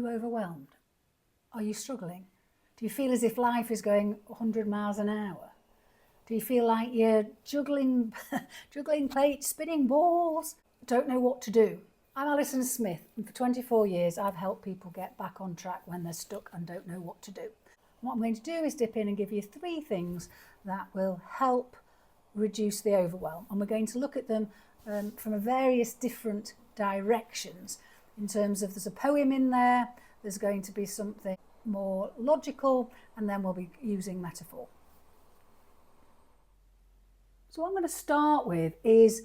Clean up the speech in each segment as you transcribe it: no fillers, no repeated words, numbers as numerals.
you overwhelmed? Are you struggling? Do you feel as if life is going 100 miles an hour? Do you feel like you're juggling plates, spinning balls? Don't know what to do? I'm Alison Smith, and for 24 years I've helped people get back on track when they're stuck and don't know what to do. What I'm going to do is dip in and give you 3 things that will help reduce the overwhelm. And we're going to look at them from various different directions in terms of there's a poem in there, there's going to be something more logical, and then we'll be using metaphor. So what I'm going to start with is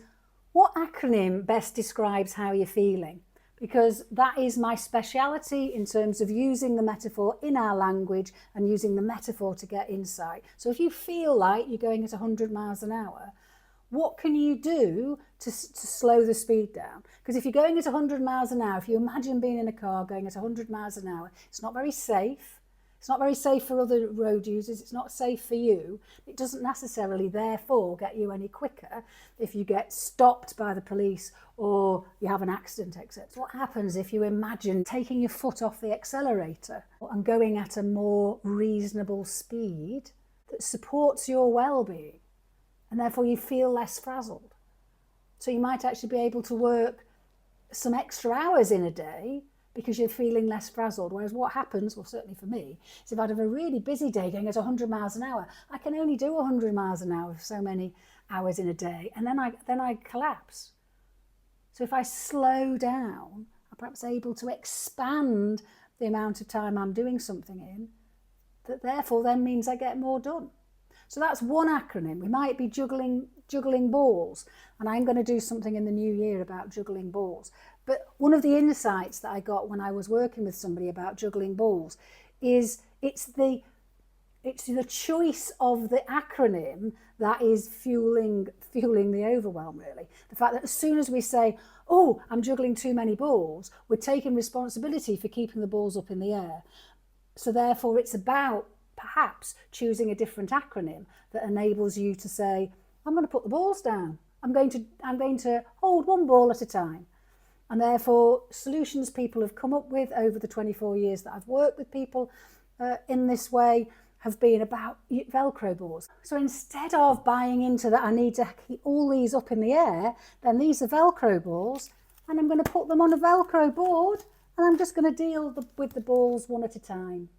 what acronym best describes how you're feeling, because that is my speciality in terms of using the metaphor in our language and using the metaphor to get insight. So if you feel like you're going at 100 miles an hour, what can you do to slow the speed down? Because if you're going at 100 miles an hour, if you imagine being in a car going at 100 miles an hour, it's not very safe. It's not very safe for other road users. It's not safe for you. It doesn't necessarily, therefore, get you any quicker if you get stopped by the police or you have an accident, etc. What happens if you imagine taking your foot off the accelerator and going at a more reasonable speed that supports your well-being, and therefore you feel less frazzled? So you might actually be able to work some extra hours in a day because you're feeling less frazzled. Whereas what happens, well, certainly for me, is if I have a really busy day going at 100 miles an hour, I can only do 100 miles an hour for so many hours in a day, and then I collapse. So if I slow down, I'm perhaps able to expand the amount of time I'm doing something in, that therefore then means I get more done. So that's one acronym. We might be juggling balls, and I'm going to do something in the new year about juggling balls. But one of the insights that I got when I was working with somebody about juggling balls is it's the choice of the acronym that is fueling the overwhelm, really. The fact that as soon as we say, oh, I'm juggling too many balls, we're taking responsibility for keeping the balls up in the air. So therefore it's about perhaps choosing a different acronym that enables you to say, I'm going to put the balls down. I'm going to hold one ball at a time. And therefore solutions people have come up with over the 24 years that I've worked with people in this way have been about Velcro balls. So instead of buying into that I need to keep all these up in the air, then these are Velcro balls, and I'm going to put them on a Velcro board, and I'm just going to deal with the balls one at a time.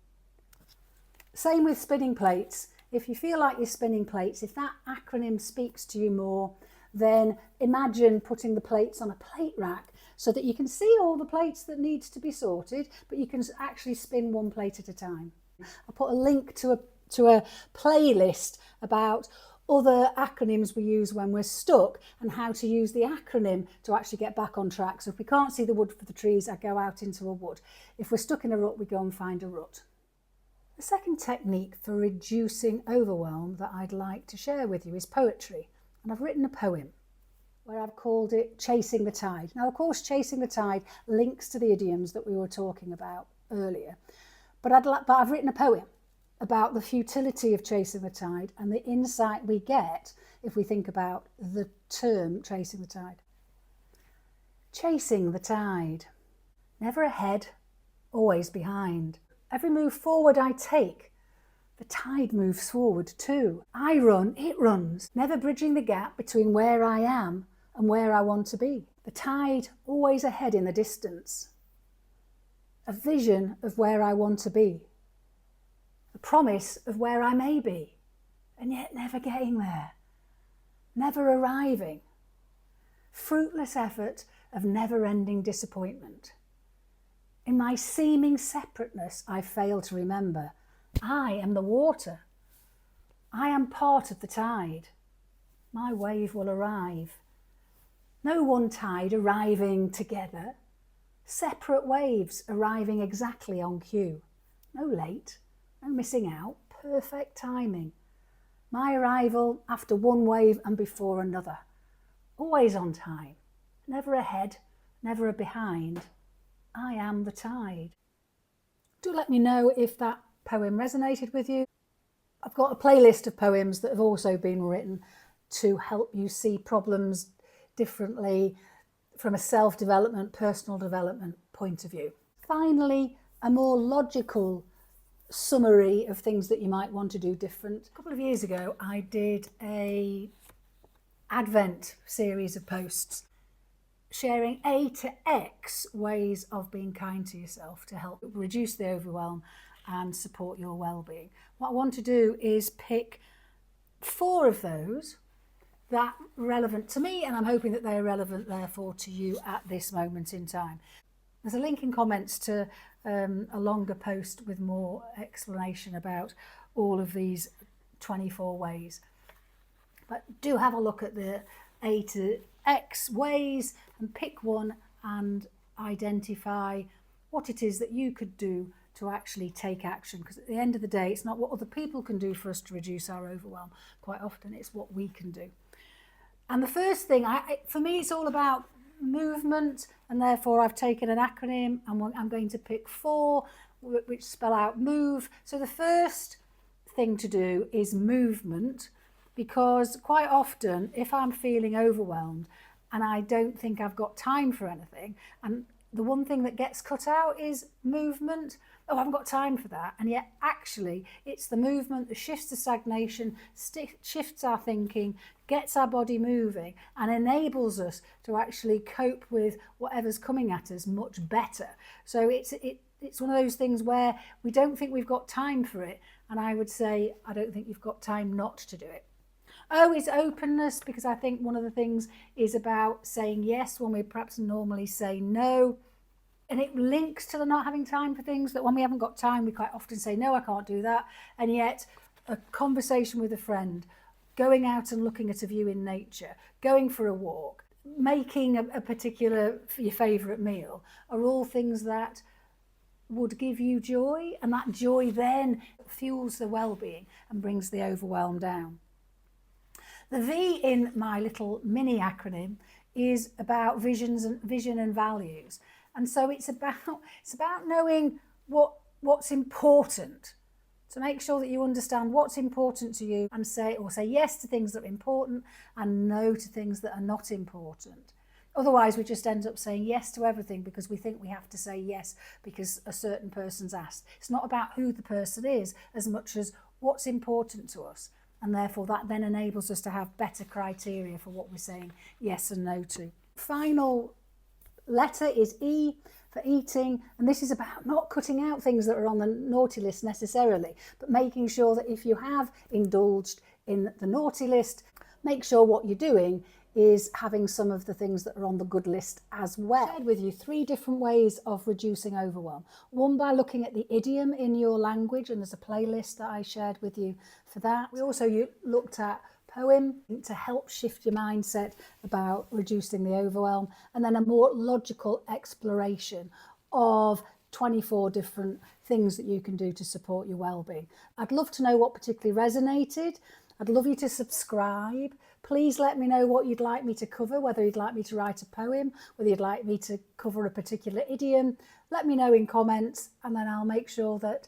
Same with spinning plates. If you feel like you're spinning plates, if that acronym speaks to you more, then imagine putting the plates on a plate rack so that you can see all the plates that needs to be sorted, but you can actually spin one plate at a time. I'll put a link to a playlist about other acronyms we use when we're stuck and how to use the acronym to actually get back on track. So if we can't see the wood for the trees, I go out into a wood. If we're stuck in a rut, we go and find a rut. The second technique for reducing overwhelm that I'd like to share with you is poetry. And I've written a poem where I've called it Chasing the Tide. Now, of course, chasing the tide links to the idioms that we were talking about earlier. But I've written a poem about the futility of chasing the tide and the insight we get if we think about the term chasing the tide. Chasing the tide. Never ahead, always behind. Every move forward I take, the tide moves forward too. I run, it runs, never bridging the gap between where I am and where I want to be. The tide always ahead in the distance. A vision of where I want to be. A promise of where I may be, and yet never getting there. Never arriving. Fruitless effort of never-ending disappointment. In my seeming separateness, I fail to remember. I am the water. I am part of the tide. My wave will arrive. No one tide arriving together. Separate waves arriving exactly on cue. No late, no missing out, perfect timing. My arrival after one wave and before another. Always on time. Never ahead, never behind. I am the tide. Do let me know if that poem resonated with you. I've got a playlist of poems that have also been written to help you see problems differently from a self-development, personal development point of view. Finally, a more logical summary of things that you might want to do different. A couple of years ago, I did a Advent series of posts sharing A to X ways of being kind to yourself to help reduce the overwhelm and support your well-being. What I want to do is pick 4 of those that are relevant to me, and I'm hoping that they're relevant therefore to you at this moment in time. There's a link in comments to a longer post with more explanation about all of these 24 ways. But do have a look at the A to X ways and pick one and identify what it is that you could do to actually take action, because at the end of the day it's not what other people can do for us to reduce our overwhelm. Quite often it's what we can do. And the first thing, for me, it's all about movement, and therefore I've taken an acronym and I'm going to pick 4 which spell out move. So the first thing to do is movement, because quite often if I'm feeling overwhelmed and I don't think I've got time for anything, and the one thing that gets cut out is movement. Oh, I haven't got time for that. And yet actually it's the movement that shifts the stagnation, shifts our thinking, gets our body moving, and enables us to actually cope with whatever's coming at us much better. So it's one of those things where we don't think we've got time for it, and I would say I don't think you've got time not to do it. Oh, is openness, because I think one of the things is about saying yes when we perhaps normally say no. And it links to the not having time for things, that when we haven't got time, we quite often say, no, I can't do that. And yet a conversation with a friend, going out and looking at a view in nature, going for a walk, making a particular, your favourite meal, are all things that would give you joy. And that joy then fuels the well-being and brings the overwhelm down. The V in my little mini acronym is about vision and values. And so it's about knowing what's important. So make sure that you understand what's important to you, and say yes to things that are important and no to things that are not important. Otherwise we just end up saying yes to everything because we think we have to say yes because a certain person's asked. It's not about who the person is as much as what's important to us. And therefore that then enables us to have better criteria for what we're saying yes and no to. Final letter is E for eating, and this is about not cutting out things that are on the naughty list necessarily, but making sure that if you have indulged in the naughty list, make sure what you're doing is having some of the things that are on the good list as well. I shared with you 3 different ways of reducing overwhelm. One by looking at the idiom in your language, and there's a playlist that I shared with you for that. We also looked at poem to help shift your mindset about reducing the overwhelm, and then a more logical exploration of 24 different things that you can do to support your well-being. I'd love to know what particularly resonated. I'd love you to subscribe. Please let me know what you'd like me to cover, whether you'd like me to write a poem, whether you'd like me to cover a particular idiom. Let me know in comments, and then I'll make sure that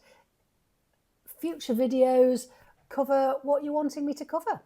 future videos cover what you're wanting me to cover.